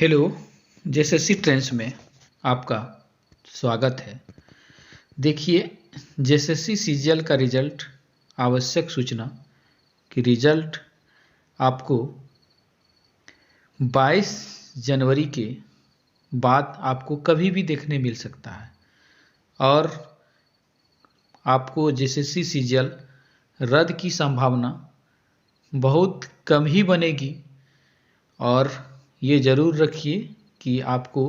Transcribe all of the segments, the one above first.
Hello, JSSC trends में आपका स्वागत है। देखिए, जेएसएससी सीजीएल का रिजल्ट आवश्यक सूचना कि रिजल्ट आपको 22 जनवरी के बाद आपको कभी भी देखने मिल सकता है और आपको जेएसएससी सीजीएल रद्द की संभावना बहुत कम ही बनेगी। और ये ज़रूर रखिए कि आपको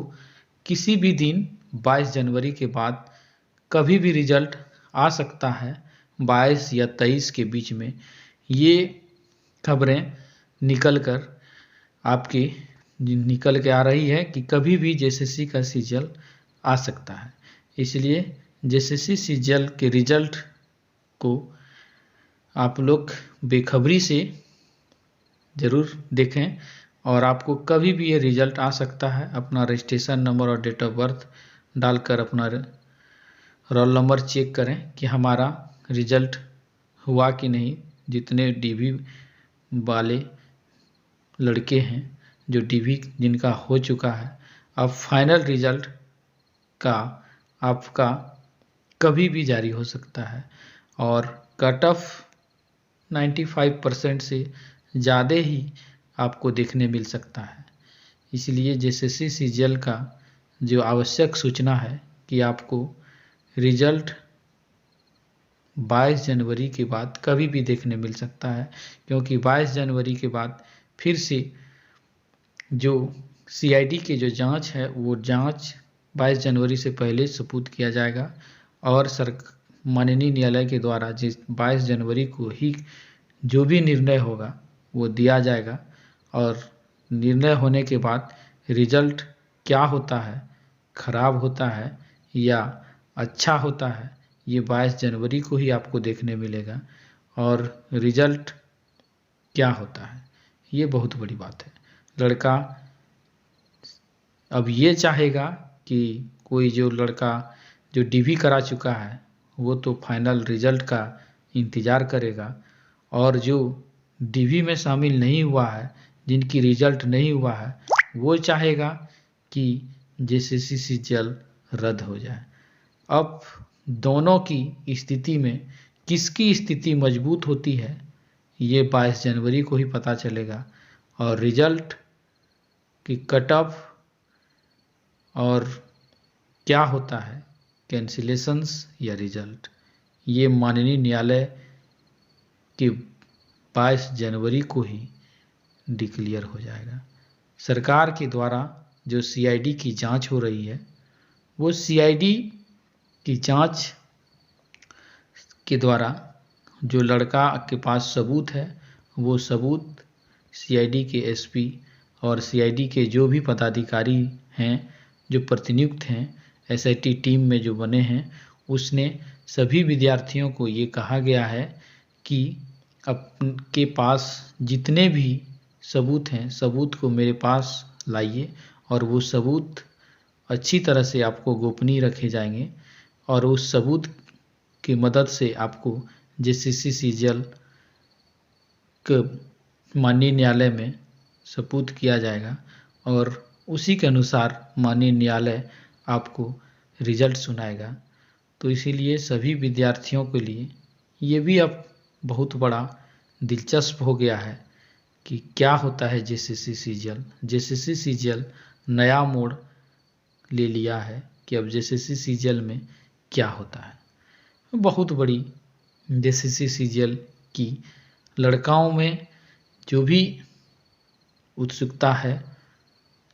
किसी भी दिन 22 जनवरी के बाद कभी भी रिजल्ट आ सकता है। 22 या 23 के बीच में ये खबरें निकल के आ रही है कि कभी भी जेएसएससी का सीजीएल आ सकता है। इसलिए जेएसएससी सीजीएल के रिजल्ट को आप लोग बेखबरी से ज़रूर देखें और आपको कभी भी ये रिज़ल्ट आ सकता है। अपना रजिस्ट्रेशन नंबर और डेट ऑफ बर्थ डालकर अपना रोल नंबर चेक करें कि हमारा रिज़ल्ट हुआ कि नहीं। जितने डीवी वाले लड़के हैं जो डीवी जिनका हो चुका है, अब फाइनल रिज़ल्ट का आपका कभी भी जारी हो सकता है और कट ऑफ 95% से ज़्यादा ही आपको देखने मिल सकता है। इसलिए जेएसएससी सीजीएल का जो आवश्यक सूचना है कि आपको रिजल्ट 22 जनवरी के बाद कभी भी देखने मिल सकता है, क्योंकि 22 जनवरी के बाद फिर से जो सीआईडी के जो जांच है वो जांच 22 जनवरी से पहले सुपुर्द किया जाएगा और माननीय न्यायालय के द्वारा जिस 22 जनवरी को ही जो भी निर्णय होगा वो दिया जाएगा। और निर्णय होने के बाद रिजल्ट क्या होता है, खराब होता है या अच्छा होता है, ये 22 जनवरी को ही आपको देखने मिलेगा। और रिजल्ट क्या होता है ये बहुत बड़ी बात है। लड़का अब ये चाहेगा कि कोई जो लड़का जो डीवी करा चुका है वो तो फाइनल रिजल्ट का इंतज़ार करेगा, और जो डीवी में शामिल नहीं हुआ है, जिनकी रिजल्ट नहीं हुआ है, वो चाहेगा कि जेएसएससी सीजीएल रद्द हो जाए। अब दोनों की स्थिति में किसकी स्थिति मजबूत होती है ये 22 जनवरी को ही पता चलेगा। और रिजल्ट की कट ऑफ और क्या होता है, कैंसिलेशंस या रिजल्ट, ये माननीय न्यायालय के 22 जनवरी को ही डिक्लेयर हो जाएगा। सरकार के द्वारा जो सीआईडी की जांच हो रही है, वो सीआईडी की जांच के द्वारा जो लड़का के पास सबूत है, वो सबूत सीआईडी के एसपी और सीआईडी के जो भी पदाधिकारी हैं, जो प्रतिनियुक्त हैं एसआईटी टीम में जो बने हैं, उसने सभी विद्यार्थियों को ये कहा गया है कि आपके पास जितने भी सबूत हैं, सबूत को मेरे पास लाइए और वो सबूत अच्छी तरह से आपको गोपनीय रखे जाएंगे और उस सबूत की मदद से आपको जेएसएससी सीजीएल के माननीय न्यायालय में सुपुर्द किया जाएगा और उसी के अनुसार माननीय न्यायालय आपको रिजल्ट सुनाएगा। तो इसीलिए सभी विद्यार्थियों के लिए ये भी अब बहुत बड़ा दिलचस्प हो गया है कि क्या होता है जेएसएससी सीजीएल। जेएसएससी सीजीएल नया मोड़ ले लिया है कि अब जेएसएससी सीजीएल में क्या होता है। बहुत बड़ी जेएसएससी सीजीएल की लड़काओं में जो भी उत्सुकता है,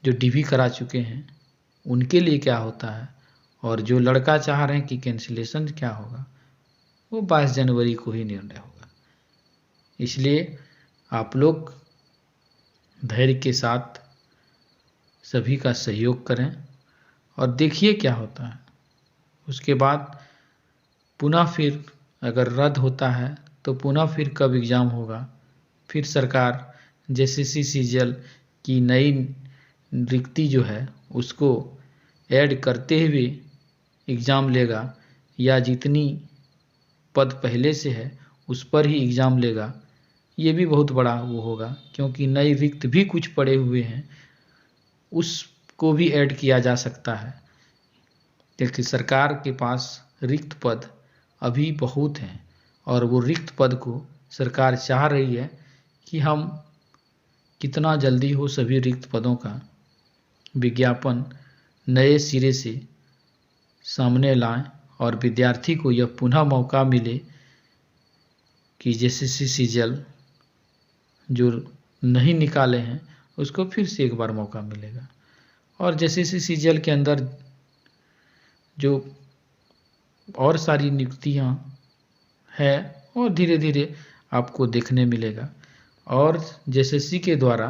जो डीवी करा चुके हैं उनके लिए क्या होता है, और जो लड़का चाह रहे हैं कि कैंसिलेशन क्या होगा, वो 22 जनवरी को ही निर्णय होगा। इसलिए आप लोग धैर्य के साथ सभी का सहयोग करें और देखिए क्या होता है। उसके बाद पुनः फिर अगर रद्द होता है तो पुनः फिर कब एग्ज़ाम होगा, फिर सरकार जेएसएससी सीजीएल की नई रिक्ति जो है उसको ऐड करते हुए एग्ज़ाम लेगा, या जितनी पद पहले से है उस पर ही एग्ज़ाम लेगा। ये भी बहुत बड़ा वो होगा, क्योंकि नई रिक्त भी कुछ पड़े हुए हैं उसको भी ऐड किया जा सकता है, क्योंकि सरकार के पास रिक्त पद अभी बहुत हैं और वो रिक्त पद को सरकार चाह रही है कि हम कितना जल्दी हो सभी रिक्त पदों का विज्ञापन नए सिरे से सामने लाएं और विद्यार्थी को यह पुनः मौका मिले कि जेसीसी सीजीएल जो नहीं निकाले हैं उसको फिर से एक बार मौका मिलेगा। और जेसीसी सीजीएल के अंदर जो और सारी नियुक्तियां है और धीरे धीरे आपको देखने मिलेगा। और जेसीसी के द्वारा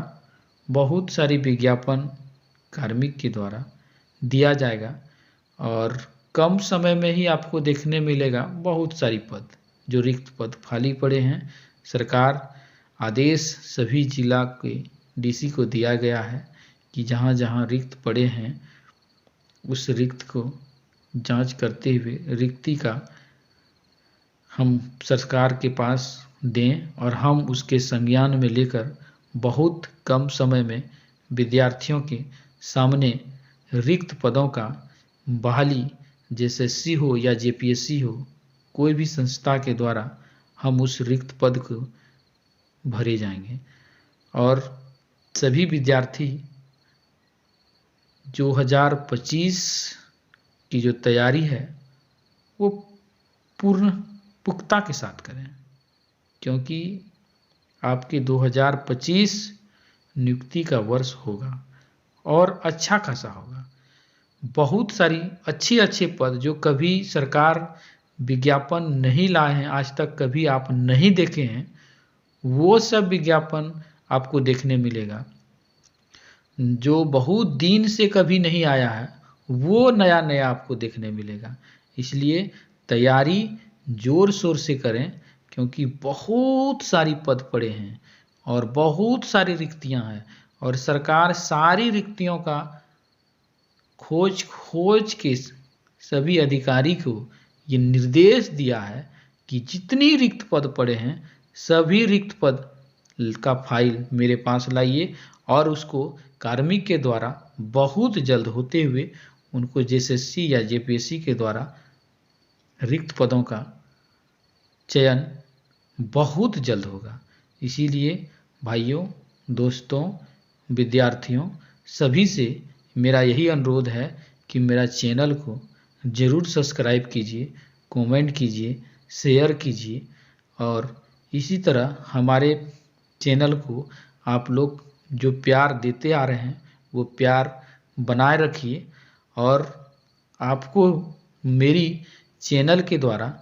बहुत सारी विज्ञापन कार्मिक के द्वारा दिया जाएगा और कम समय में ही आपको देखने मिलेगा बहुत सारी पद जो रिक्त पद खाली पड़े हैं। सरकार आदेश सभी जिला के डीसी को दिया गया है कि जहां जहां रिक्त पड़े हैं उस रिक्त को जांच करते हुए रिक्ति का हम सरकार के पास दें और हम उसके संज्ञान में लेकर बहुत कम समय में विद्यार्थियों के सामने रिक्त पदों का बहाली जेएसएससी हो या जेपीएससी हो, कोई भी संस्था के द्वारा हम उस रिक्त पद को भरे जाएंगे। और सभी विद्यार्थी 2025 की जो तैयारी है वो पूर्ण पुख्ता के साथ करें, क्योंकि आपके 2025 नियुक्ति का वर्ष होगा और अच्छा खासा होगा। बहुत सारी अच्छे पद जो कभी सरकार विज्ञापन नहीं लाए हैं, आज तक कभी आप नहीं देखे हैं, वो सब विज्ञापन आपको देखने मिलेगा। जो बहुत दिन से कभी नहीं आया है वो नया आपको देखने मिलेगा। इसलिए तैयारी जोर शोर से करें, क्योंकि बहुत सारी पद पड़े हैं और बहुत सारी रिक्तियां हैं और सरकार सारी रिक्तियों का खोज के सभी अधिकारी को ये निर्देश दिया है कि जितनी रिक्त पद पड़े हैं सभी रिक्त पद का फाइल मेरे पास लाइए और उसको कार्मिक के द्वारा बहुत जल्द होते हुए उनको जेएसएससी या जेपीएससी के द्वारा रिक्त पदों का चयन बहुत जल्द होगा। इसीलिए भाइयों, दोस्तों, विद्यार्थियों, सभी से मेरा यही अनुरोध है कि मेरा चैनल को ज़रूर सब्सक्राइब कीजिए, कमेंट कीजिए, शेयर कीजिए और इसी तरह हमारे चैनल को आप लोग जो प्यार देते आ रहे हैं वो प्यार बनाए रखिए। और आपको मेरी चैनल के द्वारा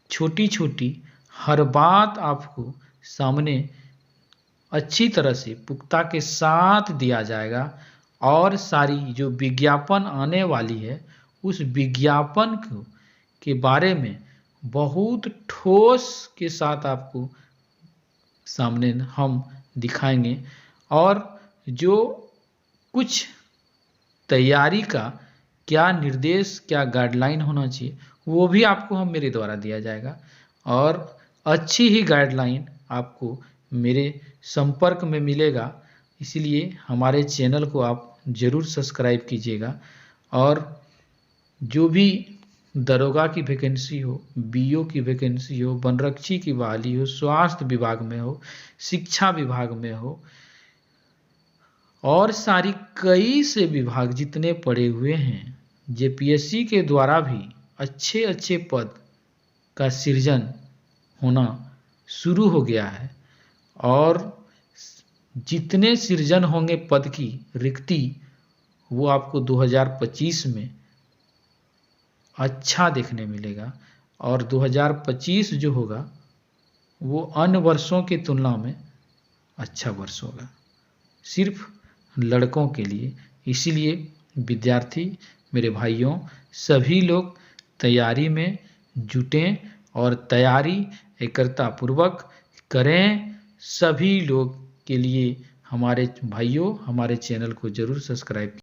छोटी हर बात आपको सामने अच्छी तरह से पुख्ता के साथ दिया जाएगा और सारी जो विज्ञापन आने वाली है उस विज्ञापन के बारे में बहुत ठोस के साथ आपको सामने हम दिखाएंगे। और जो कुछ तैयारी का क्या निर्देश, क्या गाइडलाइन होना चाहिए वो भी आपको हम मेरे द्वारा दिया जाएगा और अच्छी ही गाइडलाइन आपको मेरे संपर्क में मिलेगा। इसलिए हमारे चैनल को आप ज़रूर सब्सक्राइब कीजिएगा। और जो भी दरोगा की वैकेंसी हो, बीओ की वैकेंसी हो, वनरक्षी की बहाली हो, स्वास्थ्य विभाग में हो, शिक्षा विभाग में हो और सारी कई से विभाग जितने पड़े हुए हैं, जेपीएससी के द्वारा भी अच्छे पद का सृजन होना शुरू हो गया है और जितने सृजन होंगे पद की रिक्ति वो आपको 2025 में अच्छा देखने मिलेगा। और 2025 जो होगा वो अन्य वर्षों की तुलना में अच्छा वर्ष होगा सिर्फ लड़कों के लिए। इसीलिए विद्यार्थी मेरे भाइयों, सभी लोग तैयारी में जुटें और तैयारी एकरतापूर्वक करें। सभी लोग के लिए हमारे भाइयों, हमारे चैनल को जरूर सब्सक्राइब